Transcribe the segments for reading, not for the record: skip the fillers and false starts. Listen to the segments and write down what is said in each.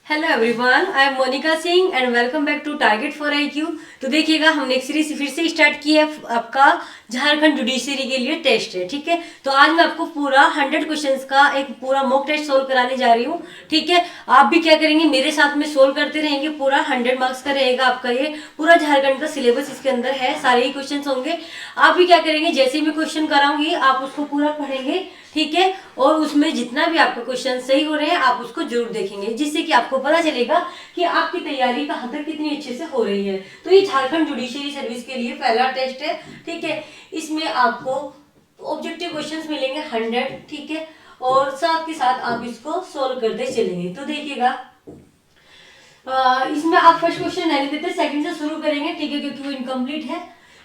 Hello everyone, I am Monika Singh and welcome back to target for IQ। तो देखिएगा, हमने एक सीरीज फिर से स्टार्ट की है। आपका झारखंड जुडिशरी के लिए टेस्ट है, ठीक है। तो आज मैं आपको पूरा 100 क्वेश्चंस का एक पूरा मॉक टेस्ट सोल्व कराने जा रही हूँ, ठीक है। आप भी क्या करेंगे, मेरे साथ में सोल्व करते रहेंगे। पूरा 100 मार्क्स का रहेगा आपका, ये पूरा झारखंड का सिलेबस इसके अंदर है, सारे ही क्वेश्चन होंगे। आप भी क्या करेंगे, जैसे मैं क्वेश्चन कराऊंगी आप उसको पूरा पढ़ेंगे, ठीक है। और उसमें जितना भी आपका क्वेश्चन सही हो रहे हैं आप उसको जरूर देखेंगे, जिससे कि आपको पता चलेगा कि आपकी तैयारी कहाँ तक कितनी अच्छे से हो रही है। तो ये झारखंड जुडिशरी सर्विस के लिए पहला टेस्ट है, ठीक है। इसमें आपको ऑब्जेक्टिव क्वेश्चंस मिलेंगे 100, ठीक है। और साथ के साथ आप इसको सोल्व करते चलेंगे। तो देखिएगा, इसमें आप फर्स्ट क्वेश्चन नहीं देते, सेकंड से शुरू करेंगे, ठीक है, क्योंकि वो इनकम्प्लीट है।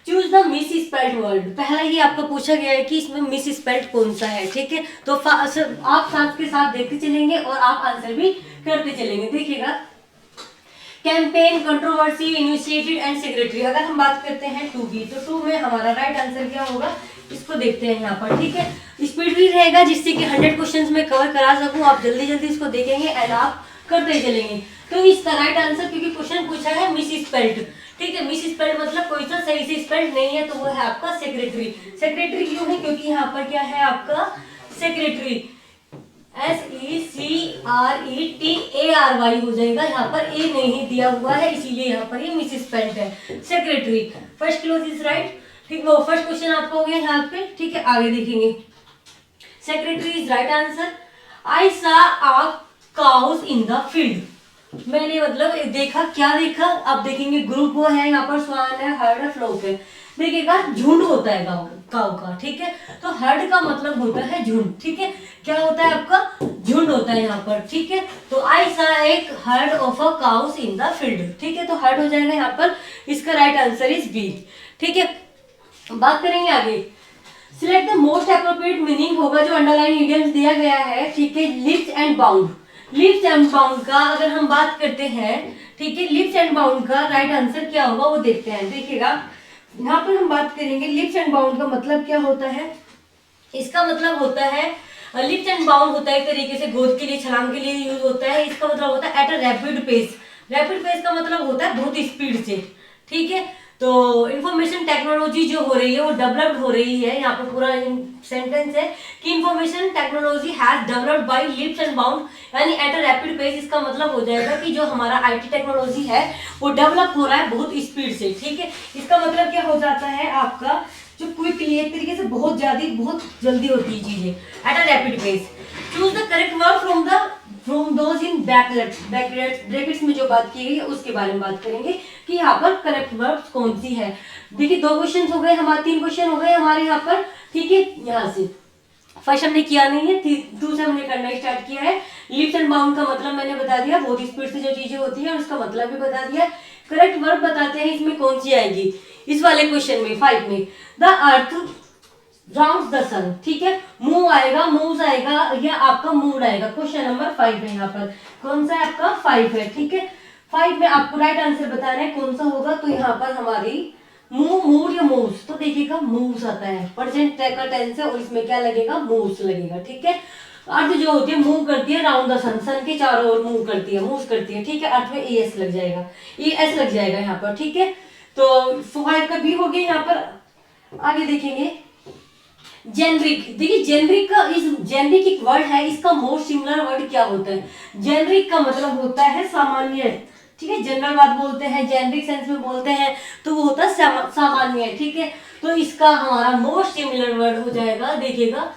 Choose the miss spelled word. पहला ही आपका पूछा गया है कि इसमें मिस स्पेल्ड कौन सा है, ठीक है। तो आप साथ के साथ देखते चलेंगे और आप आंसर भी करते चलेंगे। देखिएगा, campaign, controversy, initiated and secretary. अगर हम बात करते हैं 2 की, तो 2 में हमारा राइट आंसर क्या होगा, इसको देखते हैं यहाँ पर, ठीक है। स्पीड भी रहेगा जिससे कि 100 क्वेश्चन में कवर करा सकूं। आप जल्दी जल्दी इसको देखेंगे एंड आप करते चलेंगे। तो इसका राइट आंसर, क्योंकि क्वेश्चन पूछा है मिस स्पेल्ड, ठीक है। मिस स्पेल्ड मतलब कोई सा सही से स्पेल्ड नहीं है, तो वो है आपका सेक्रेटरी। सेक्रेटरी क्यों है, क्योंकि यहाँ पर क्या है आपका सेक्रेटरी, SECRETARY हो जाएगा। यहाँ पर ए नहीं दिया हुआ है, इसीलिए यहाँ पर ये मिस स्पेल्ड है, secretary. First close is right, ठीक। वो फर्स्ट क्वेश्चन आपका हो गया यहाँ पे, ठीक है। आगे देखेंगे, सेक्रेटरी इज राइट आंसर। आई सा आ काउस इन द फील्ड। मैंने मतलब देखा, क्या देखा, आप देखेंगे ग्रुप वो है, यहाँ पर स्वान है, हर्ड है, फ्लोक है। देखिएगा, झुंड होता है काऊ का, ठीक है। तो हर्ड का मतलब होता है झुंड, ठीक है। क्या होता है आपका, झुंड होता है यहाँ पर, ठीक है। तो आई सा एक heard of a cows in the field, ठीक है। तो हर्ड हो जाएगा यहाँ पर, इसका राइट आंसर इज बी, ठीक है। बात करेंगे आगे, select the most appropriate meaning होगा जो अंडरलाइन इडियम्स दिया गया है, ठीक है। Lips and bound. Lips and bound का अगर हम बात करते हैं, ठीक है, लिप्स एंड बाउंड का राइट आंसर क्या होगा वो देखते हैं। देखिएगा, यहाँ पर हम बात करेंगे लिप्स एंड बाउंड का मतलब क्या होता है। इसका मतलब होता है, लिप्स एंड बाउंड होता है एक तरीके से गोद के लिए, छलांग के लिए यूज होता है। इसका मतलब होता है at a rapid pace. Rapid pace का मतलब होता है बहुत स्पीड से, ठीक है। तो इंफॉर्मेशन टेक्नोलॉजी जो हो रही है वो डेवलप्ड हो रही है। यहाँ पर पूरा सेंटेंस है कि information technology has developed by leaps and bound, यानी एट अ रैपिड पेस। इसका मतलब हो जाएगा कि जो हमारा IT टेक्नोलॉजी है वो डेवलप हो रहा है बहुत स्पीड से, ठीक है। इसका मतलब क्या हो जाता है आपका, जो क्विकली एक तरीके से बहुत जल्दी होती है चीजें, at a rapid pace. Choose the correct word from those in brackets में जो बात की गई है उसके बारे में बात करेंगे कि यहाँ पर करेक्ट वर्ब कौन सी है। देखिए, 2 क्वेश्चन हो गए हमारे, 3 क्वेश्चन हो गए हमारे यहाँ पर, ठीक है। यहाँ से फर्स्ट हमने किया नहीं है, दूसरा हमने करना स्टार्ट किया है। लिप्स एंड बाउंड का मतलब मैंने बता दिया, बहुत स्पीड से जो चीजें होती है उसका मतलब भी बता दिया। करेक्ट वर्ब बताते हैं इसमें कौन सी आएगी, इस वाले क्वेश्चन में 5 में। द अर्थ राउंड द सन, ठीक है। मूव आएगा, मूव्स आएगा, या आपका मूड आएगा। क्वेश्चन नंबर 5 है यहाँ पर, कौन सा है आपका 5 है, ठीक है। 5 में आपको राइट आंसर बताना है कौन सा होगा। तो यहाँ पर हमारी मूव, मूड या मूव्स, तो देखिएगा मूव्स आता है, प्रेजेंट का टेंस है और इसमें क्या लगेगा, मूव्स लगेगा, ठीक है। अर्थ जो होती है मूव करती है राउंड द सन, सन के चारों ओर मूव करती है, मूव करती है, ठीक है। अर्थ में ES लग जाएगा, ES लग जाएगा यहाँ पर, ठीक है। तो 5 का भी हो गया यहाँ पर। आगे देखेंगे, जेनरिक। देखिए, जेनरिक का जेनरिक एक वर्ड है, इसका मोस्ट सिमिलर वर्ड क्या होता है। जेनरिक का मतलब होता है सामान्य, ठीक है। जनरल बात बोलते हैं, जेनरिक सेंस में बोलते हैं तो वो होता है सामान्य, ठीक है। तो इसका हमारा मोस्ट सिमिलर वर्ड हो जाएगा, देखिएगा,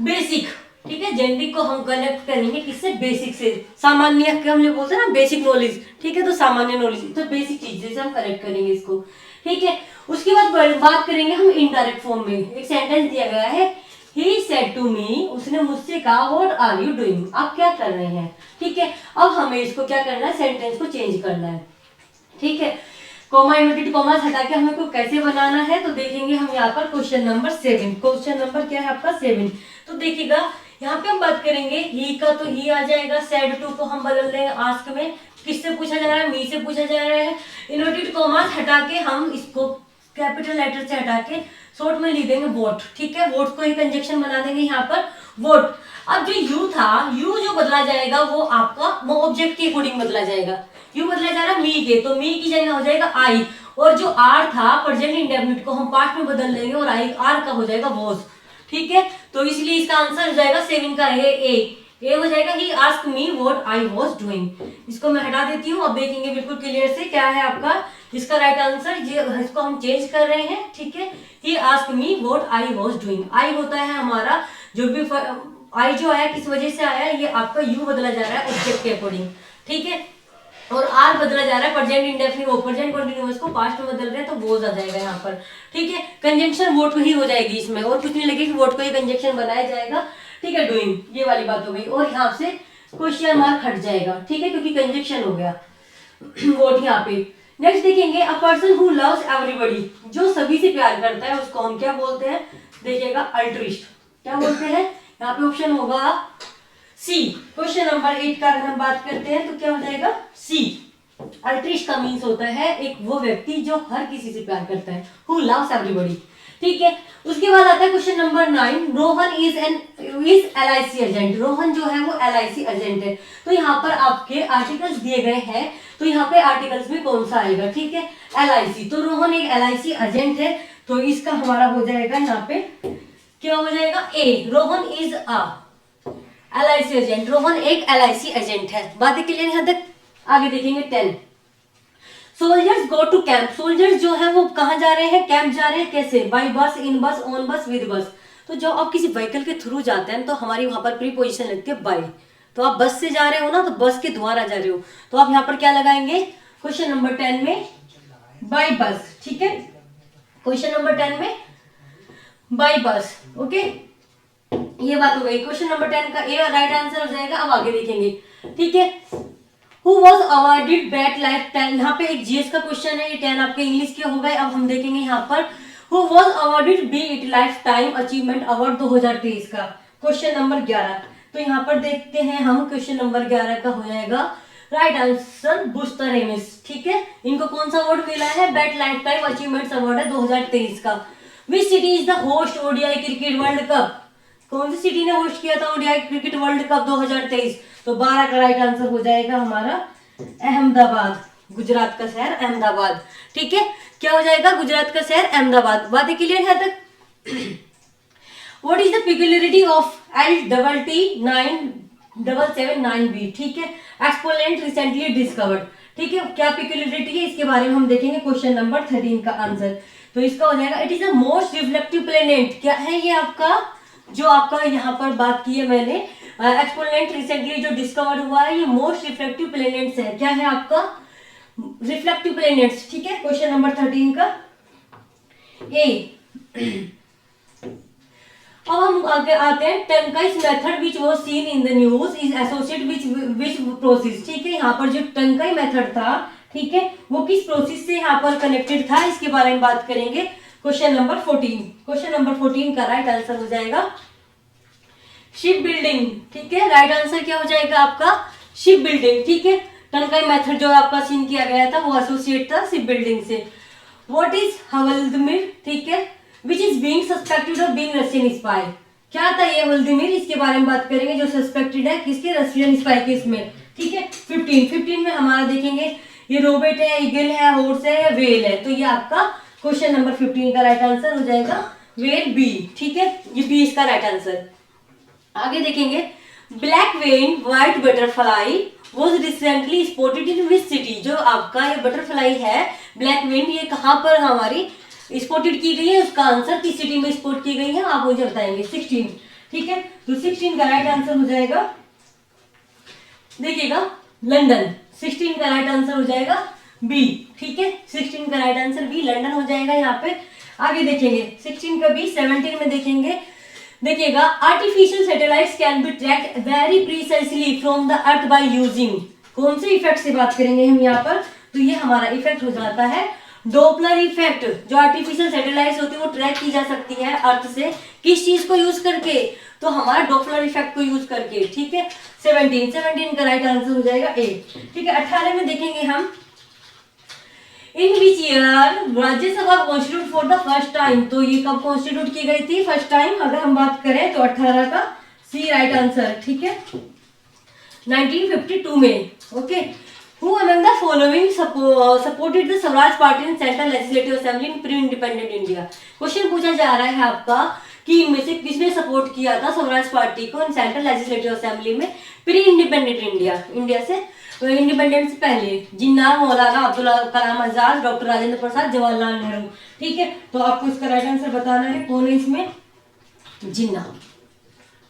बेसिक, ठीक है। जेनरिक को हम कनेक्ट करेंगे किससे, बेसिक से। सामान्य के हम लोग बोलते हैं ना बेसिक नॉलेज, ठीक है। तो सामान्य नॉलेज, तो बेसिक चीज से हम कनेक्ट करेंगे इसको, ठीक है। उसके बाद बात करेंगे हम इनडायरेक्ट फॉर्म में। एक सेंटेंस दिया गया है, ही सेड टू मी, उसने मुझसे कहा, व्हाट आर यू डूइंग, आप क्या कर रहे हैं, ठीक है। अब हमें इसको क्या करना है, सेंटेंस को चेंज करना है, ठीक है। कॉमा इन्वर्टेड कॉमास हटा के हमें को कैसे बनाना है, तो देखेंगे हम यहाँ पर क्वेश्चन नंबर 7। क्वेश्चन नंबर क्या है आपका 7। तो देखिएगा, यहाँ पे हम बात करेंगे ही का, तो ही आ जाएगा। सेड टू को हम बदल देंगे आस्क में, किससे पूछा जा रहा है, मी से पूछा जा रहा है। इन्वर्टेड कॉमास हटा के हम इसको कैपिटल लेटर से हटा के शॉर्ट में लिख देंगे वोट, ठीक है। वोट को ही कंजक्शन बना देंगे यहाँ पर, वोट। अब जो यू था, यू जो बदला जाएगा वो आपका वो ऑब्जेक्ट के अकॉर्डिंग बदला जाएगा। यू बदला जा रहा है मी के, तो मी की जगह हो जाएगा आई, और जो आर था प्रेजेंट इंडेफिनिट को हम पास्ट में बदल देंगे और आई आर का हो जाएगा वॉज। ठीक है, तो इसलिए इसका आंसर हो जाएगा 7 का ए हो जाएगा he ask me what I was doing. इसको मैं हटा देती हूँ, अब देखेंगे बिल्कुल क्लियर से क्या है आपका इसका राइट आंसर। इसको हम चेंज कर रहे हैं। ठीक है, he ask me what I was doing. I होता है हमारा जो भी आई जो आया किस वजह से आया, ये आपका यू बदला जा रहा है ऑब्जेक्ट के अकॉर्डिंग। ठीक है, और आर बदला जा रहा है प्रेजेंट इंडेफिनिट, वो प्रेजेंट कंटीन्यूअस को पास्ट में बदल रहे हैं तो वोज आ जाएगा यहाँ पर। ठीक है, कंजंक्शन वोट ही हो जाएगी इसमें, और कुछ नहीं लगेगी, वोट को ही कंजंक्शन बनाया जाएगा। ठीक है, डूइंग ये वाली बात हो गई, और यहाँ से क्वेश्चन मार्क हट जाएगा। ठीक है, क्योंकि कंजंक्शन हो गया वोट यहाँ पे। नेक्स्ट देखेंगे a person who loves everybody, जो सभी से प्यार करता है उसको हम क्या बोलते हैं, देखिएगा अल्ट्रिस्ट। क्या बोलते हैं, यहाँ पे ऑप्शन होगा सी। क्वेश्चन नंबर 8 का अगर हम बात करते हैं तो क्या हो जाएगा सी। अल्ट्रिस्ट का मीन्स होता है एक वो व्यक्ति जो हर किसी से प्यार करता है, हु लव्स एवरीबॉडी। ठीक है, उसके बाद आता है question number 9, Rohan is LIC agent. Rohan जो है वो LIC एजेंट है। तो यहाँ पर आपके आर्टिकल्स दिए गए हैं, तो यहाँ पे आर्टिकल्स में कौन सा आएगा, ठीक है LIC, तो रोहन एक LIC एजेंट है, तो इसका हमारा हो जाएगा यहाँ पे क्या हो जाएगा A, Rohan is a LIC agent. Rohan एक LIC एजेंट है। बातें क्लियर यहाँ तक, आगे देखेंगे 10। Soldiers go to camp. Soldiers जो है वो कहाँ जा रहे हैं, कैंप जा रहे हैं। कैसे, बाय बस, इन बस, ऑन बस, विद बस। तो जब आप किसी व्हीकल के थ्रू जाते हैं तो हमारी वहां पर प्रीपोजिशन लगती है बाय। तो आप बस से जा रहे हो ना, तो बस के द्वारा जा रहे हो, तो आप यहाँ पर क्या लगाएंगे क्वेश्चन नंबर 10 में बाय बस। ठीक है, क्वेश्चन नंबर 10 में बाय बस। ओके, ये बात हो गई। क्वेश्चन नंबर 10 का ए राइट आंसर हो जाएगा। अब आगे देखेंगे। ठीक है, who was awarded bet life 10, यहाँ पे एक जीएस का क्वेश्चन है, ये 10 आपके इंग्लिश के हो गए। अब हम देखेंगे यहाँ पर who was awarded B it life time achievement award 2023 का, क्वेश्चन नंबर 11। तो यहाँ पर देखते हैं हम, क्वेश्चन नंबर 11 का हो जाएगा राइट आंसर बुस्टर रेमिस। ठीक है, इनको कौन सा अवार्ड मिला है, बेट लाइफ टाइम अचीवमेंट अवार्ड है 2023 का। Which city is the host ODI cricket world cup, कौन सी सिटी ने होस्ट किया था ओडीआई क्रिकेट वर्ल्ड कप 2023, तो 12 का राइट आंसर हो जाएगा हमारा अहमदाबाद, गुजरात का शहर अहमदाबाद। ठीक है, क्या हो जाएगा गुजरात का शहर अहमदाबाद। बातें क्लियर है तक। What is the peculiarity of LTT9779B, ठीक है, एक्सपोनेंट रिसेंटली डिस्कवर्ड। ठीक है, क्या पिक्युलरिटी है इसके बारे में हम देखेंगे क्वेश्चन नंबर 13 का आंसर। तो इसका हो जाएगा it is the most reflective planet. क्या है ये आपका, जो आपका यहाँ पर बात की है मैंने, एक्सपोनेंट रिसेंटली जो डिस्कवर हुआ है, ये मोस्ट रिफ्लेक्टिव प्लेनेट्स है। क्या है आपका रिफ्लेक्टिव प्लेनेट्स। ठीक है, क्वेश्चन नंबर 13 का ए। अब हम आगे आते हैं, tankize method which was seen in the news is associated which process. ठीक है, यहाँ पर जो टंकाई मेथड था, ठीक है, वो किस प्रोसेस से यहाँ पर कनेक्टेड था, इसके बारे में बात करेंगे क्वेश्चन नंबर 14। क्वेश्चन नंबर 14 का राइट आंसर हो जाएगा शिप बिल्डिंग। ठीक है, राइट आंसर क्या हो जाएगा आपका शिप बिल्डिंग। ठीक है, टंकाई मेथड जो आपका सीन किया गया था वो एसोसिएट था शिप बिल्डिंग से। व्हाट इज हवल्दमिर, ठीक है, which is being suspected of being Russian spy. क्या था ये हवल्दमिर, इसके बारे में बात करेंगे, जो सस्पेक्टेड है किसके, रशियन स्पाई के इसमें। ठीक है, 15 में हमारा देखेंगे ये रोबोट है, ईगल है, हॉर्स है, वेल है। तो ये आपका क्वेश्चन नंबर 15 का राइट आंसर हो जाएगा वेल बी। ठीक है, ये बी इसका राइट आंसर। आगे देखेंगे black when white butterfly was recently spotted in which city. जो आपका ये बटरफ्लाई है ब्लैक वेन, ये कहाँ पर हमारी स्पॉटेड की गई है, उसका आंसर किस सिटी में स्पॉट की गई है आप मुझे बताएंगे। 16। ठीक है, तो 16 का राइट आंसर हो जाएगा, देखिएगा लंदन। 16 का राइट आंसर हो जाएगा बी। ठीक है, 16 का राइट आंसर बी लंदन हो जाएगा यहाँ पे। आगे देखेंगे 16 का बी। 17 में देखेंगे, देखिएगा artificial satellites can be tracked very precisely from the earth by using. कौन से इफेक्ट से बात करेंगे हम यहाँ पर, तो ये हमारा इफेक्ट हो जाता है डोपलर इफेक्ट। जो आर्टिफिशियल सैटेलाइट्स होती है वो ट्रैक की जा सकती है अर्थ से, किस चीज को यूज करके, तो हमारा डोपलर इफेक्ट को यूज करके। ठीक है, 17 का राइट आंसर हो जाएगा ए। ठीक है, 18 में देखेंगे हम in which year Rajya Sabha constitute for the first time. तो ये कब कॉन्स्टिट्यूट की गई थी फर्स्ट टाइम, अगर हम बात करें तो 18 का सी राइट आंसर, ठीक है। 1952 में, okay. Who among the following supported the Swaraj party in central legislative assembly in pre independent India. Question पूछा जा रहा है आपका कि इनमें से किसने सपोर्ट किया था स्वराज पार्टी को इन सेंट्रल लेजिस्लेटिव असेंबली में प्री इंडिपेंडेंट इंडिया, इंडिया से इंडिपेंडेंस से पहले। जिन्ना, मौलाना अब्दुल कलाम आजाद, डॉक्टर राजेंद्र प्रसाद, जवाहरलाल नेहरू, ठीक है। तो आपको इसका राइट आंसर बताना है कौन है इसमें, जिन्ना,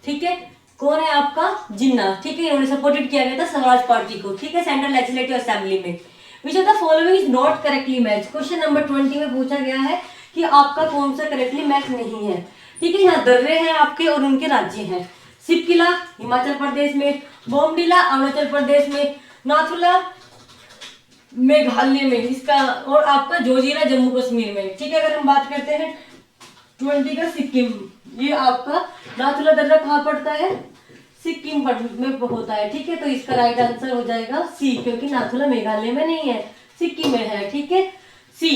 ठीक है। कौन है आपका, जिन्ना, ठीक है। इन्होंने सपोर्टेड किया गया था स्वराज पार्टी को, ठीक है, सेंट्रल लेजिस्लेटिव असेंबली में। Which of the following is not correctly match. Question number 20 में पूछा गया है कि आपका कौन सा करेक्टली मैच नहीं है, ठीक है। यहाँ दर्रे हैं आपके और उनके राज्य हैं। सिपकिला हिमाचल प्रदेश में, बोमडिला अरुणाचल प्रदेश में, नाथुला मेघालय में, इसका, और आपका जोजिला जम्मू कश्मीर में, ठीक है। अगर हम बात करते हैं 20 का सिक्किम, ये आपका नाथुला दर्रा कहाँ पड़ता है, सिक्किम में होता है, ठीक है। तो इसका राइट आंसर हो जाएगा सी, क्योंकि नाथुला मेघालय में नहीं है, सिक्किम में है, ठीक है, सी।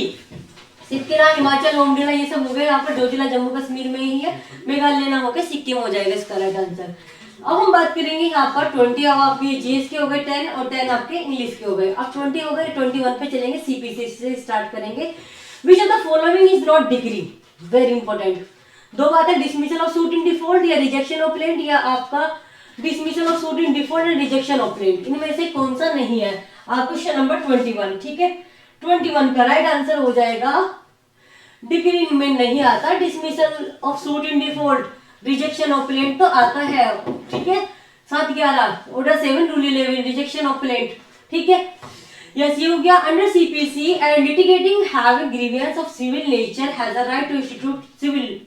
सिक्किम, हिमाचल, बोमडिला ये सब हो गए, यहाँ पर जोजिला जम्मू कश्मीर में ही है, मेघालय ना होकर सिक्किम हो जाएगा इसका राइट आंसर। अब हम बात करेंगे यहाँ पर 20 अब आपके जीएस के हो गए 10 और 10 आपके इंग्लिश के हो गए। अब 20 हो गए, 21 पे चलेंगे, सीपीसी से स्टार्ट करेंगे। Which of the following is not degree, very important. दो बातें, dismissal of suit in default या रिजेक्शन ऑफ प्लेंट, या आपका dismissal of suit in default and rejection of plaint, इनमें से कौन सा नहीं है। क्वेश्चन नंबर 21, ठीक है। 21 का राइट आंसर हो जाएगा, डिग्री में नहीं आता, dismissal of suit in default, rejection of plaint तो आता है, ठीक है। 7/11 order 7 rule 11 rejection of plaint, ठीक है। यस, ये हो गया। Under CPC and litigating have grievances of civil nature has a right to institute civil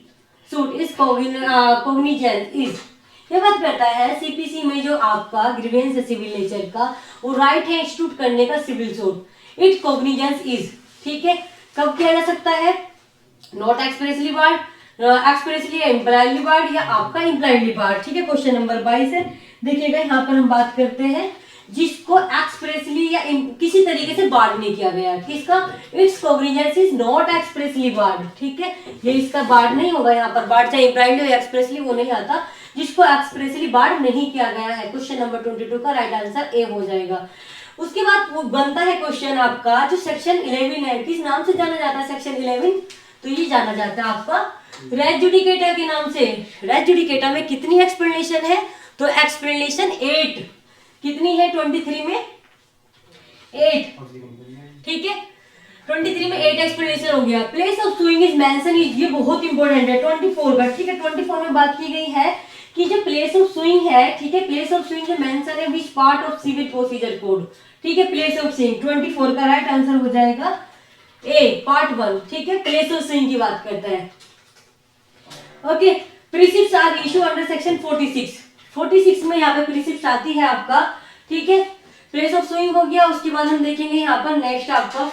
suit is cognizance is. ये बात करता है सीपीसी में जो आपका ग्रीवियंस है सिविल नेचर का, वो राइट है इंस्टीट्यूट करने का civil suit, it cognizance is, ठीक है। कब किया जा सकता है, not expressly barred, expressly impliedly barred, या आपका इम्प्लाइडली बार्ड, ठीक है। क्वेश्चन नंबर 22 है, देखिएगा यहाँ पर हम बात करते हैं जिसको एक्सप्रेसली या किसी तरीके से बार्ड नहीं किया गया, किसका, its cognizance is not expressly barred, ठीक है। ये इसका बार्ड नहीं होगा, यहाँ पर बार्ड चाहे इम्प्लाइडली या एक्सप्रेसली वो नहीं आता, जिसको एक्सप्रेसली बार्ड नहीं किया गया है। क्वेश्चन नंबर 22 का राइट आंसर ए हो जाएगा। उसके बाद वो बनता है क्वेश्चन आपका जो सेक्शन 11 है, किस नाम से जाना जाता है सेक्शन 11, तो ये जाना जाता है आपका रेस जुडिकेटा के नाम से। रेस जुडिकेटा में कितनी एक्सप्लेनेशन है, तो एक्सप्लेनेशन 8, कितनी है 23 में 8, ठीक है। 23 में 8 एक्सप्लेनेशन हो गया। Place of sewing is mention is, ये बहुत इंपॉर्टेंट है 24 का, ठीक है। 24 में बात की गई है कि जो प्लेस ऑफ सुइंग है, ठीक है, प्लेस ऑफ सुइंग में मेंशन है which part of civil procedure code, ठीक है। प्लेस ऑफ सुइंग 24 का राइट आंसर हो जाएगा ए, पार्ट 1, ठीक है। प्लेस ऑफ सुइंग की बात करता है, okay. Precepts are issue under section 46 में यहाँ पे प्रीसिप्ट्स आती है आपका, ठीक है। प्लेस ऑफ सुइंग हो गया। उसके बाद हम देखेंगे यहाँ पर नेक्स्ट आपका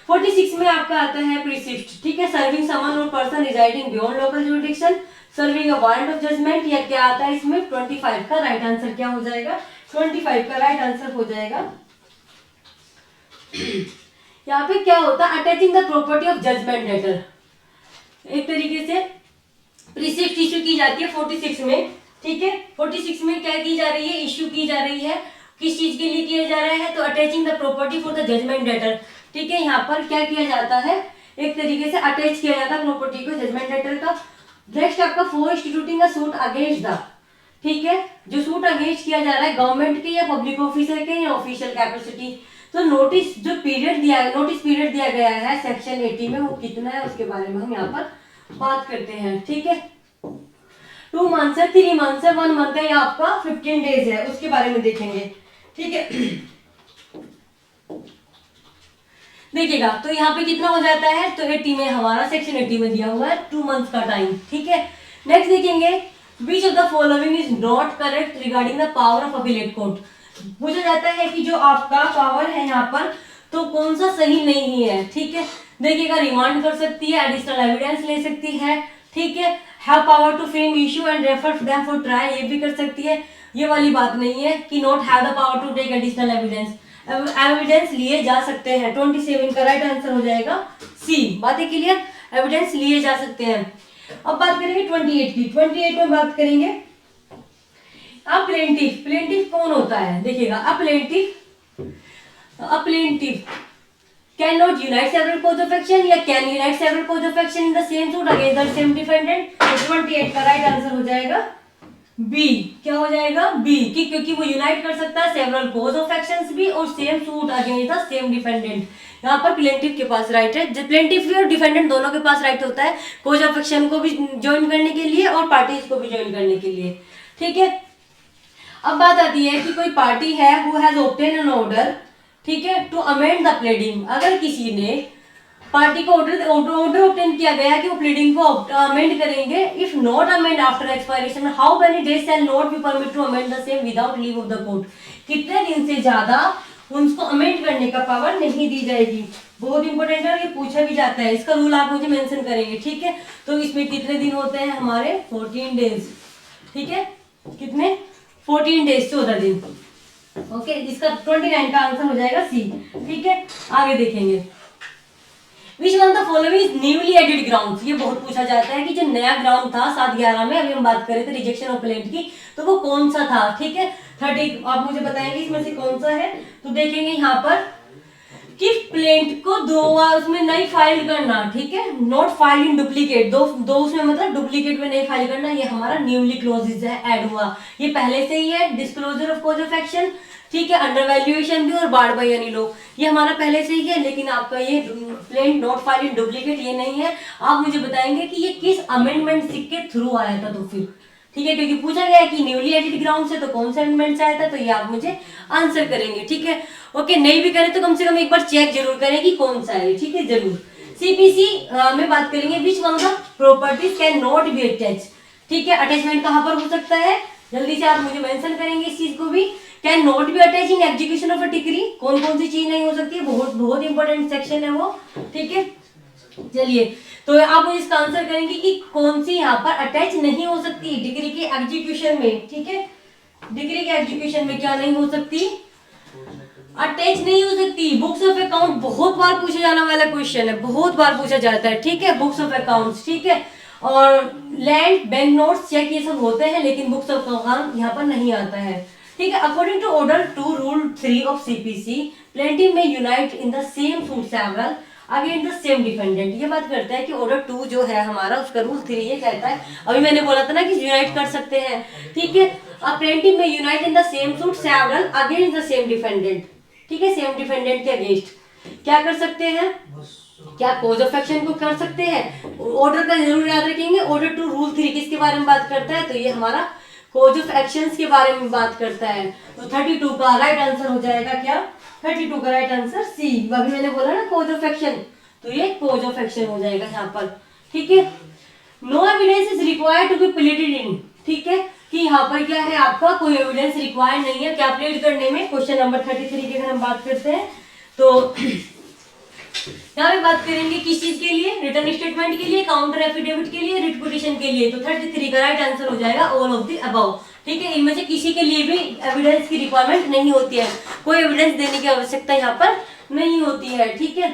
46 में आपका आता है प्रीसिप्ट, ठीक है। सर्विंग समन और person residing beyond local jurisdiction, serving a warrant of judgment, या क्या आता है इसमें 25 का राइट आंसर क्या हो जाएगा, 25 का राइट आंसर हो जाएगा। यहाँ पे क्या होता है, attaching the property of judgment letter, एक तरीके से प्रीसिप्ट इशू की जाती है 46 में, ठीक है। 46 में क्या की जा रही है, इशू की जा रही है, किस चीज के लिए किया जा रहा है, तो attaching the property for the judgment letter, ठीक है। यहाँ पर क्या किया जाता है, एक तरीके से अटैच किया जाता है प्रॉपर्टी को जजमेंट लेटर का। नेक्स्ट आपका for instituting a suit against the, ठीक है, जो सूट अगेंस्ट किया जा रहा है गवर्नमेंट के या पब्लिक ऑफिसर के या ऑफिशियल कैपेसिटी, तो नोटिस जो पीरियड दिया गया है सेक्शन 80 में, वो कितना है उसके बारे में हम यहाँ पर बात करते हैं, ठीक है। 2 मंथ्स है, 3 मंथ्स है, 1 मंथ है, या आपका 15 डेज है, उसके बारे में देखेंगे, ठीक है। देखिएगा तो यहाँ पे कितना हो जाता है, तो 80 में हमारा सेक्शन 80 में दिया हुआ है 2 मंथ्स का टाइम, ठीक है। नेक्स्ट देखेंगे, which of the following is not correct regarding the power of appellate court. पूछा जाता है कि जो आपका पावर है यहाँ पर, तो कौन सा सही नहीं है, ठीक है। देखिएगा, रिमांड कर सकती है, एडिशनल एविडेंस ले सकती है, ठीक है। Have power to frame issue and refer them for trial, ये भी कर सकती है। ये वाली बात नहीं है कि not have the power to take additional evidence, evidence लिए जा सकते हैं। 27 का राइट आंसर हो जाएगा सी। बातें क्लियर, एविडेंस लिए जा सकते हैं। अब बात करेंगे 28 की। 28 में बात करेंगे अब प्लेंटिफ, प्लेंटिफ कौन होता है देखिएगा, अब plaintiff can not unite several cause of action या can unite several cause of action in the same suit against the same defendant. 28 का राइट आंसर हो जाएगा बी। क्या हो जाएगा बी, कि क्योंकि वो यूनाइट कर सकता है सेवरल कोज ऑफ एक्शंस भी और same suit against the same defendant. यहाँ पर प्लेंटिफ के पास राइट है, जब प्लेंटिफ और डिफेंडेंट दोनों के पास राइट होता है कोज ऑफ एक्शन को भी ज्वाइन करने के लिए और पार्टीज को भी ज्वाइन करने के लिए। ठीक है, अब बात आती है कि कोई पार्टी है who has obtain an order, ठीक है, टू अमेंड द प्लीडिंग। अगर किसी ने पार्टी को ऑर्डर ऑब्टेन किया गया कि वो प्लीडिंग को अमेंड करेंगे, if not amend after expiration how many days shall not be permit to amend the same without leave of the court. कितने दिन से ज्यादा उनको अमेंड करने का पावर नहीं दी जाएगी। बहुत इंपॉर्टेंट है, ये पूछा भी जाता है, इसका रूल आप मुझे मेंशन करेंगे। ठीक है, तो इसमें कितने दिन होते हैं हमारे 14 डेज। ठीक है, कितने 14 डेज 14 दिन। ओके, इसका 29 का आंसर हो जाएगा सी। ठीक है, आगे देखेंगे which one the following newly added grounds. ये बहुत पूछा जाता है कि जो नया ग्राउंड था 7/11 में, अभी हम बात कर रहे थे रिजेक्शन ऑफ प्लेंट की, तो वो कौन सा था। ठीक है, 30 आप मुझे बताएंगे इसमें से कौन सा है। तो देखेंगे यहाँ पर कि प्लेंट को 2 बार उसमें नहीं फाइल करना। ठीक है, नॉट फाइल इन डुप्लीकेट, दो उसमें मतलब डुप्लीकेट में नहीं फाइल करना, ये हमारा न्यूली क्लोजेज है, ऐड हुआ। ये पहले से ही है, disclosure of cause of action, ठीक है, अंडर वैल्यूएशन भी और बार बाय एनी लॉ, ये हमारा पहले से ही है। लेकिन आपका ये plaint not file in duplicate ये नहीं है। आप मुझे बताएंगे कि ये किस अमेंडमेंट के थ्रू आया था। तो फिर ठीक है, क्योंकि पूछा गया है कि न्यूली एडिड ग्राउंड से तो कौन सा अमेंडमेंट आया था, तो ये आप मुझे आंसर करेंगे। ठीक है, ओके, नहीं भी करें तो कम से कम एक बार चेक जरूर करें कि कौन सा है। ठीक है, जरूर। सीपीसी में बात करेंगे which one of the properties can not be attach. ठीक है, अटैचमेंट कहां पर हो सकता है, जल्दी से आप मुझे मेंशन करेंगे इस चीज को भी। Can not be attach in execution of a decree, कौन कौन सी चीज नहीं हो सकती, बहुत बहुत इंपॉर्टेंट सेक्शन है वो। ठीक है, चलिए, तो आप मुझे इसका आंसर करेंगे कि कौन सी यहाँ पर अटैच नहीं हो सकती डिग्री के एग्जीक्यूशन में। ठीक है, डिग्री के एग्जीक्यूशन में क्या नहीं हो सकती, अटैच नहीं हो सकती। बुक्स ऑफ अकाउंट बहुत बार पूछा जाने वाला क्वेश्चन है, बहुत बार पूछा जाता है। ठीक है, बुक्स ऑफ अकाउंट्स, ठीक है, और लैंड, बैंक नोट्स, चेक, ये सब होते हैं, लेकिन बुक्स ऑफ अकाउंट यहाँ पर नहीं आता है। ठीक है, according to order 2 rule 3 of CPC plaintiff may unite in the same suit several against the same defendant. ये बात करता है कि ऑर्डर 2 जो है हमारा, उसका रूल 3 ये कहता है, अभी मैंने बोला था ना कि यूनाइट कर सकते हैं। ठीक है, plaintiff may unite in the same suit several against the same defendant. ठीक है, सेम डिफेंडेंट के अगेंस्ट क्या कर सकते हैं, क्या कोज ऑफ एक्शन को कर सकते हैं। ऑर्डर का जरूर याद रखेंगे। ऑर्डर 2 रूल 3 किसके बारे में बात करता है, तो ये हमारा कोज ऑफ एक्शंस के बारे में बात करता है। तो 32 का राइट आंसर हो जाएगा क्या, 32 का राइट आंसर सी। अभी मैंने बोला ना कोज ऑफ एक्शन, तो ये कोज ऑफ एक्शन हो जाएगा यहाँ पर। ठीक है, no evidence is required to be pleaded in. ठीक है, कि यहाँ पर क्या है, आपका कोई एविडेंस रिक्वायर्ड नहीं है क्या प्लीड करने में। क्वेश्चन नंबर 33 की अगर हम बात करते हैं तो यहाँ पे बात करेंगे किस चीज के लिए, रिटर्न स्टेटमेंट के लिए, काउंटर एफिडेविट के लिए, रिट पिटीशन के लिए। तो 33 का राइट आंसर हो जाएगा ऑल ऑफ द अबव। ठीक है, इनमें से किसी के लिए भी एविडेंस की रिक्वायरमेंट नहीं होती है, कोई एविडेंस देने की आवश्यकता यहाँ पर नहीं होती है। ठीक है,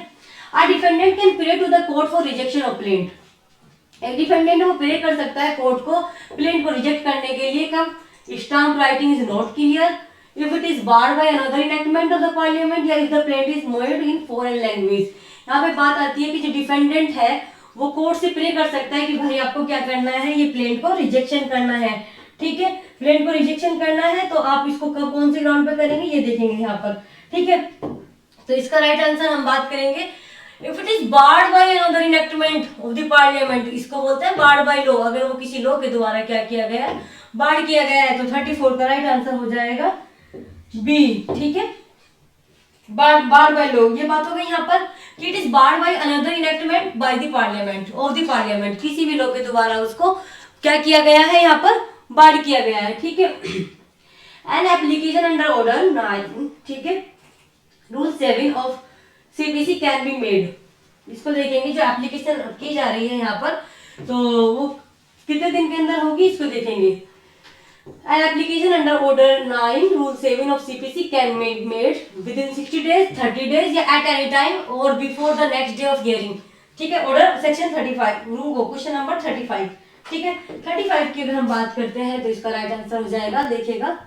a defendant can pray to the court for rejection of plaint. एक डिफेंडेंट वो प्रे कर सकता है कोर्ट को प्लेंट को रिजेक्ट करने के लिए। कब, stamp writing is not clear, if it is barred by another enactment of the parliament या if the plaint is made in foreign language। यहाँ पे बात आती है कि जो डिफेंडेंट है वो कोर्ट से प्रे कर सकता है कि भाई आपको क्या करना है, ये प्लेंट को रिजेक्शन करना है। ठीक है, प्लेंट को रिजेक्शन करना है, तो आप इसको कब कौन से ग्राउंड पे करेंगे ये देखेंगे यहाँ पर। ठीक है, तो इसका राइट आंसर हम बात करेंगे if it is barred by another enactment of the parliament, इसको बोलते हैं बार्ड बाय लॉ। अगर वो किसी लॉ के द्वारा क्या किया गया है, बार्ड किया गया है, तो 34 का राइट आंसर हो जाएगा बी। ठीक है, बार्ड बाय लॉ, ये बात हो गई यहाँ पर कि it is barred by another enactment by the parliament of the parliament, किसी भी लॉ के द्वारा उसको क्या किया गया है, यहाँ पर बार्ड किया गया है। ठीक है, एन एप्लीकेशन अंडर ऑर्डर 9, ठीक है, rule 7 of CPC can be made. इसको देखेंगे, जो एप्लीकेशन की जा रही है यहाँ पर, तो वो कितने दिन के अंदर होगी इसको देखेंगे। An application under order 9 rule 7 of CPC can be made within 60 days, 30 days या at any time or before the next day of hearing। ठीक है, order section 35 रूल को क्वेश्चन नंबर 35। ठीक है। 35 की अगर हम बात करते हैं तो इसका राइट आंसर हो जाएगा, देखिएगा,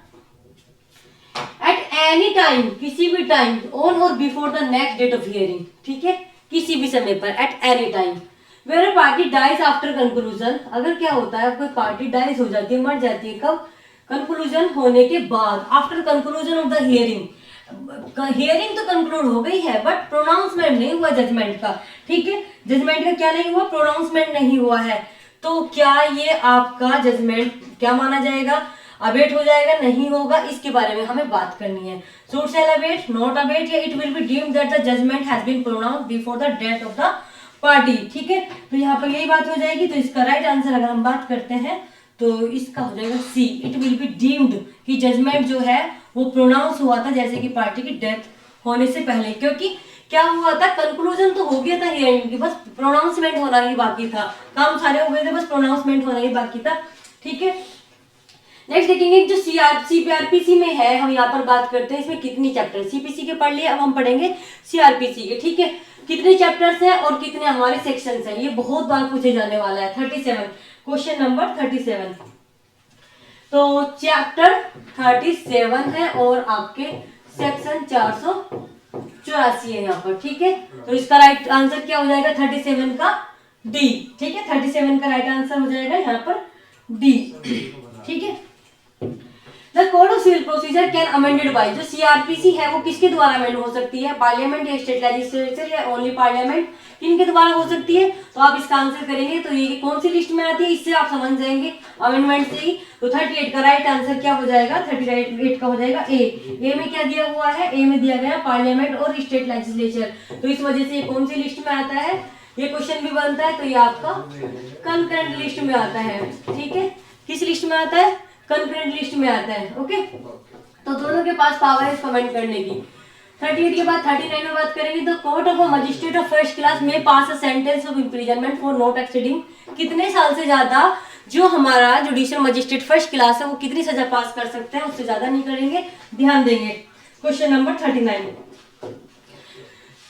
एट एनी टाइम, किसी भी टाइम, ऑन और before the next date of hearing, ठीक है, किसी भी समय पर, at any time, where a party dies after conclusion, अगर क्या होता है कोई पार्टी डाइज हो जाती है, मर जाती है, कब, कंक्लूजन होने के बाद, after conclusion of the hearing, hearing तो कंक्लूड हो गई है बट प्रोनाउंसमेंट नहीं हुआ जजमेंट का, ठीक है, जजमेंट का क्या नहीं हुआ, प्रोनाउंसमेंट नहीं हुआ है, तो क्या ये आपका जजमेंट क्या माना जाएगा, अबेट हो जाएगा, नहीं होगा, इसके बारे में हमें बात करनी है। Suit shall abate, not abate, या it will be deemed that the judgment has been pronounced before the death of the party, ठीक है, तो यहाँ पर यही बात हो जाएगी। तो इसका राइट आंसर अगर हम बात करते हैं तो इसका हो जाएगा सी, इट विल बी डीम्ड, कि जजमेंट जो है वो प्रोनाउंस हुआ था जैसे कि पार्टी की डेथ होने से पहले, क्योंकि क्या हुआ था, कंक्लूजन तो हो गया था हियरिंग की, बस प्रोनाउंसमेंट होना ही बाकी था, काम सारे हो गए थे, बस प्रोनाउंसमेंट होना ही बाकी था, ठीक है। नेक्स्ट देखेंगे जो सीआरपीसी में है, हम यहाँ पर बात करते हैं इसमें कितनी चैप्टर, सीपीसी के पढ़ लिए, अब हम पढ़ेंगे सीआरपीसी के, ठीक है, कितने चैप्टर्स हैं और कितने हमारे सेक्शंस हैं, ये बहुत बार पूछे जाने वाला है। 37, क्वेश्चन नंबर 37, तो चैप्टर 37 है और आपके सेक्शन 484 है यहाँ पर, ठीक है, तो इसका राइट आंसर क्या हो जाएगा 37 का डी, ठीक है, 37 का राइट आंसर हो जाएगा यहाँ पर डी, ठीक है। The code of civil procedure can amended by, जो सीआरपीसी है वो किसके द्वारा अमेंड हो सकती है, पार्लियामेंट या स्टेट लेजिस्लेचर या ओनली पार्लियामेंट, किनके द्वारा हो सकती है, तो आप इसका आंसर करेंगे तो ये कौन सी लिस्ट में आती है, इससे आप समझ जाएंगे अमेंडमेंट से ही। तो 38 का राइट आंसर क्या हो जाएगा, 38 का हो जाएगा ए में क्या दिया हुआ है, ए में दिया गया पार्लियामेंट और स्टेट लेजिस्लेचर, तो इस वजह से ये कौन सी लिस्ट में आता है, ये क्वेश्चन भी बनता है, तो ये आपका कंकरेंट लिस्ट में आता है, ठीक है, किस लिस्ट में आता है, कंकरेंट लिस्ट में आता है, ओके, तो दोनों के पास पावर है कमेंट करने की। 38 के बाद 39 में बात करेंगे, the court of a magistrate of first class may pass a sentence of imprisonment for not exceeding, कितने साल से ज्यादा जो हमारा जुडिशियल मजिस्ट्रेट फर्स्ट क्लास है वो कितनी सजा पास कर सकते हैं, उससे ज्यादा नहीं करेंगे, ध्यान देंगे। क्वेश्चन नंबर 39,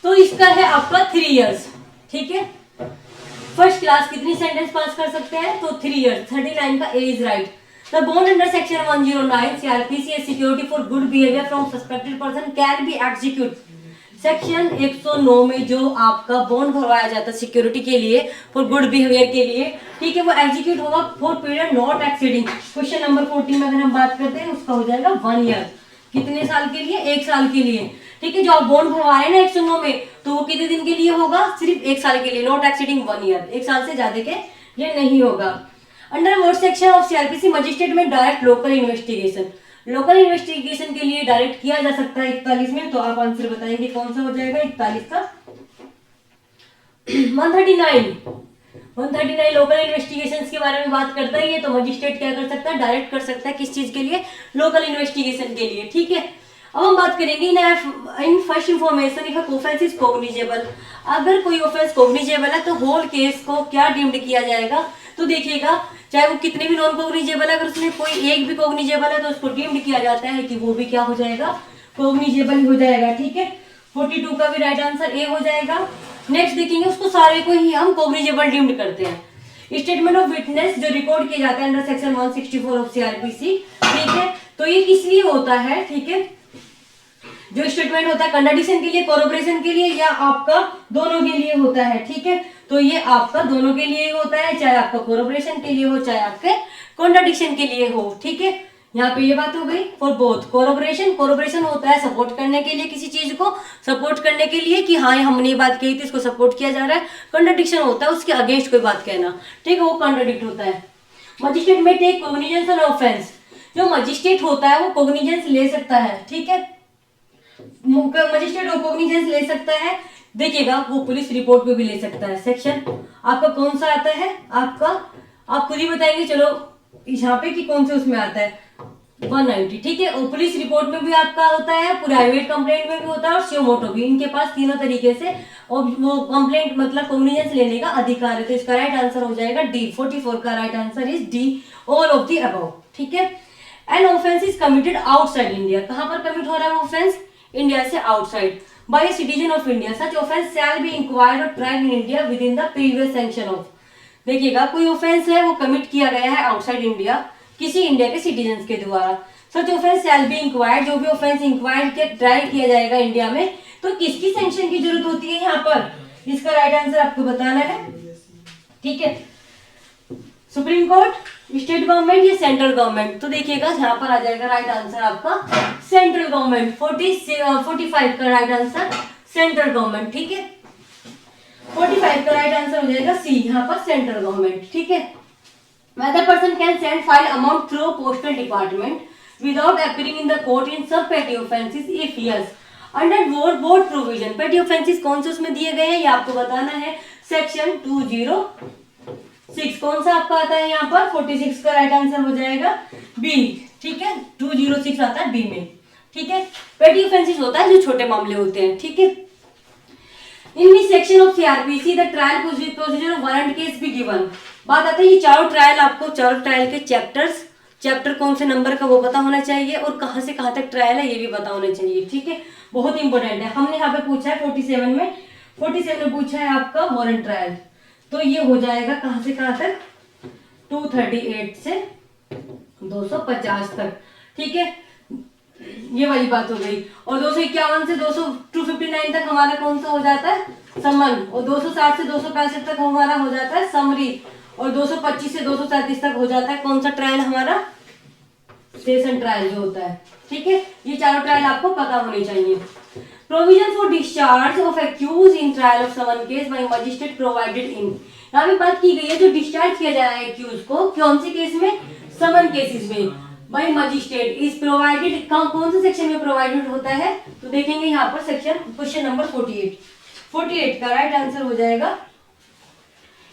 तो इसका है आपका 3 इयर्स, ठीक है, फर्स्ट क्लास कितनी सेंटेंस पास कर सकते हैं, तो 3 इयर्स, 39 का A is right. The bond under section 109 CRPC is security for good behavior from suspected person can be executed. Section 109 में जो आपका बॉन्ड भरवाया जाता है सिक्योरिटी के लिए, फॉर गुड बिहेवियर के लिए, ठीक है, वो एग्जीक्यूट होगा for period not exceeding. Question number 14 में अगर हम बात करते हैं उसका हो जाएगा 1 ईयर, कितने साल के लिए, 1 साल के लिए, ठीक है, जो आप बॉन्ड भरवा रहे हैं ना 109 में, तो वो कितने दिन के लिए होगा, सिर्फ 1 साल के लिए, नॉट एक्सीडिंग 1 ईयर, 1 साल से ज्यादा के लिए नहीं होगा। Under what section of CrPC magistrate may direct local investigation, local investigation के लिए डायरेक्ट किया जा सकता है 41 में, तो आप आंसर बताएंगे कौन सा हो जाएगा 41 का। 139 लोकल इन्वेस्टिगेशंस के बारे में बात करता है ये, तो मजिस्ट्रेट क्या कर सकता है, डायरेक्ट कर सकता है, किस चीज के लिए, लोकल इन्वेस्टिगेशन के लिए, ठीक है। अब हम बात करेंगे in first information if offence is cognizable, अगर कोई ऑफेंस कॉग्निजेबल है तो होल केस को क्या डीम्ड किया जाएगा, तो देखिएगा चाहे वो कितने भी नॉन कॉग्निजेबल है, अगर उसमें कोई एक भी कॉग्निजेबल है तो उसको डीम्ड किया जाता है कि वो भी क्या हो जाएगा, कॉग्निजेबल हो जाएगा, ठीक है। 42 का भी राइट आंसर ए हो जाएगा। नेक्स्ट देखेंगे उसको सारे को ही हम कॉग्निजेबल डीम्ड करते हैं। स्टेटमेंट ऑफ विटनेस जो रिकॉर्ड किया जाता है अंडर सेक्शन 164 ऑफ सीआरपीसी, ठीक है, तो ये किस लिए होता है, ठीक है, जो स्टेटमेंट होता है कंट्राडिक्शन के लिए, कोरबोरेशन के लिए, या आपका दोनों के लिए होता है, ठीक है, तो ये आपका दोनों के लिए होता है, चाहे आपका कोरबोरेशन के लिए हो चाहे आपके कॉन्ट्राडिक्शन के लिए हो, ठीक है, यहाँ पे ये बात हो गई फॉर बोथ। कोरबोरेशन होता है सपोर्ट करने के लिए, किसी चीज को सपोर्ट करने के लिए कि हाँ हमने ये बात कही थी इसको सपोर्ट किया जा रहा है। कॉन्ट्राडिक्शन होता है उसके अगेंस्ट कोई बात कहना, ठीक है, वो कॉन्ट्राडिक्ट होता है। मजिस्ट्रेट में टेक कॉग्निजेंस ऑन ऑफेंस, जो मजिस्ट्रेट होता है वो कॉग्निजेंस ले सकता है, ठीक है, मजिस्ट्रेट कॉग्निजेंस ले सकता है, देखिएगा वो पुलिस रिपोर्ट पे भी ले सकता है। सेक्शन आपका कौन सा आता है, आपका आप खुद ही बताएंगे, चलो यहाँ पे कि कौन से उसमें आता है 190, ठीक है, और पुलिस रिपोर्ट में भी आपका होता है, प्राइवेट कंप्लेंट में भी होता है और सियो मोटो भी, इनके पास तीनों तरीके से और वो कंप्लेंट मतलब कॉग्निजेंस लेने का अधिकार है, तो इसका राइट आंसर हो जाएगा डी। 44 का right answer is D, all of the above, ठीक है। An offence is committed outside India, कहां पर कमिट हो रहा है ऑफेंस, इंडिया से outside, by a citizen of India, such offence shall be inquired or tried in India within the previous sanction of, देखिएगा, कोई ऑफेंस है वो कमिट किया गया है आउटसाइड इंडिया किसी इंडिया के सिटीजन के द्वारा, सच ऑफेंस शैल बी इंक्वायर्ड, जो भी ऑफेंस इंक्वायर के ट्रायल किया जाएगा इंडिया में, तो किसकी सैंक्शन की जरूरत होती है यहाँ पर, इसका राइट आंसर आपको बताना है। ठीक है, सुप्रीम कोर्ट, स्टेट गवर्नमेंट या सेंट्रल गवर्नमेंट, तो देखिएगा यहाँ पर आ जाएगा राइट आंसर आपका सेंट्रल गवर्नमेंट, 45 का राइट आंसर सेंट्रल गवर्नमेंट। ठीक है, 45 का राइट आंसर हो जाएगा सी, यहाँ पर सेंट्रल गवर्नमेंट। ठीक है, whether person can send file amount through postal department without appearing in the court in sub petty offenses, if yes, under board provision। petty offenses कौन से उसमें दिए गए हैं ये आपको बताना है, सेक्शन 206 कौन सा आपका आता है यहाँ पर, 46 का राइट आंसर हो जाएगा बी। ठीक है, 206 आता है बी में। ठीक है, petty offenses होता है जो छोटे मामले होते हैं। ठीक है, in which section of CrPC the trial procedure warrant case be given. बात आती है ये चारों ट्रायल, आपको चारों ट्रायल के चैप्टर कौन से नंबर का वो पता होना चाहिए, और कहां से कहां तक ट्रायल है ये भी पता होना चाहिए। ठीक है, बहुत इंपॉर्टेंट है। हमने यहाँ पे पूछा है 47 में पूछा है आपका वारंट ट्रायल, तो ये हो जाएगा कहां से कहां तक, 238 से 250 तक। ठीक है, ये वाली बात हो गई। और 251 से 259 तक हमारा कौन सा हो जाता है, समन, और 260 से 265 तक हमारा हो जाता है समरी, और 225 से 237 तक हो जाता है कौन सा ट्रायल हमारा, सेशन ट्रायल जो होता है। ठीक है, ये चारों ट्रायल आपको पता होने चाहिए। Provision for discharge of accuse in trial of summon case by magistrate provided in, यहाँ पे बात की गई है जो डिस्चार्ज किया जा रहा है एक्यूज को कौन से केस में, समन केसेस में, बाय मजिस्ट्रेट इज प्रोवाइडेड, कौन से सेक्शन में प्रोवाइडेड होता है, तो देखेंगे यहाँ पर सेक्शन क्वेश्चन नंबर 48 का राइट आंसर हो जाएगा,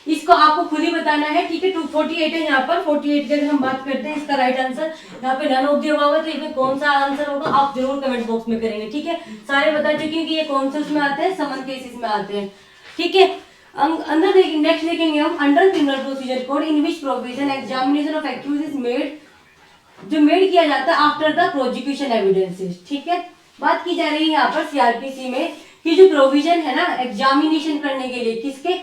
इसको आपको खुद ही बताना है। ठीक है, 248 है यहाँ पर, 48 की अगर हम बात करते हैं इसका राइट आंसर यहाँ पे नन ऑफ द अबव है, तो इसमें कौन सा आंसर होगा आप जरूर कमेंट बॉक्स में करेंगे। ठीक है, सारे बता चुकी हूँ कि ये कौन से उसमें आते हैं, समन केसेस में आते हैं। ठीक है, अंदर नेक्स्ट देखेंगे हम, under criminal procedure code in which provision examination of accuse is made, जो मेड किया जाता है आफ्टर द प्रोसिक्यूशन एविडेंसेस। ठीक है, बात की जा रही है यहाँ पर सीआरपीसी में कि जो प्रोविजन है ना एग्जामिनेशन करने के लिए, किसके,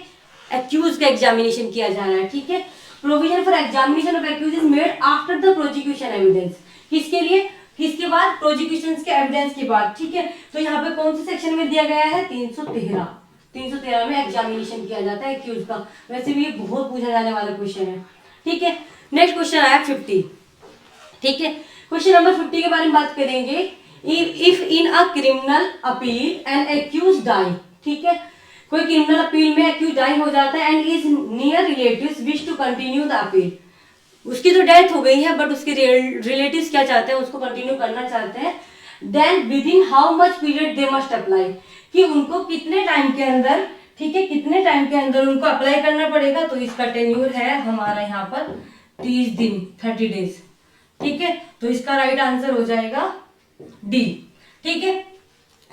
एक्यूज का एग्जामिनेशन किया जा रहा है। ठीक है, provision for examination of accuse is made after the prosecution evidence, किसके लिए, किसके बाद, प्रोसिक्यूशन के एविडेंस के बाद। ठीक है, तो यहाँ पे कौन से सेक्शन में दिया गया है, 313 में एग्जामिनेशन किया जाता है एक्यूज का। वैसे भी ये बहुत पूछा जाने वाला क्वेश्चन है। ठीक है, नेक्स्ट क्वेश्चन आया 50। ठीक है, क्वेश्चन नंबर 50 के बारे में बात करेंगे। If in a criminal appeal an accuse die, ठीक है, कोई क्रिमिनल अपील में एक्यूज डाई हो जाता है and is near relatives wish to continue the appeal, उसकी तो डेथ हो गई है बट उसके रिलेटिव्स क्या चाहते हैं, उसको कंटिन्यू करना चाहते हैं, then within how much period they must apply, कि उनको कितने टाइम के अंदर, ठीक है, कितने टाइम के अंदर उनको अप्लाई करना पड़ेगा, तो इसका टेन्यूर है हमारा यहाँ पर 30 दिन, 30 डेज। ठीक है, तो इसका राइट आंसर हो जाएगा डी। ठीक है,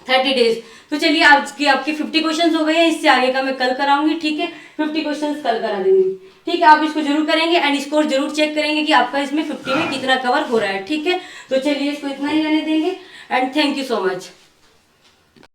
30 डेज। तो चलिए आज की आपके 50 क्वेश्चंस हो गए हैं, इससे आगे का मैं कल कराऊंगी। ठीक है, 50 क्वेश्चंस कल करा दूंगी। ठीक है, आप इसको जरूर करेंगे एंड स्कोर जरूर चेक करेंगे कि आपका इसमें 50 में कितना कवर हो रहा है। ठीक है, तो चलिए इसको इतना ही रहने देंगे and thank you so much.